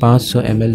500 ml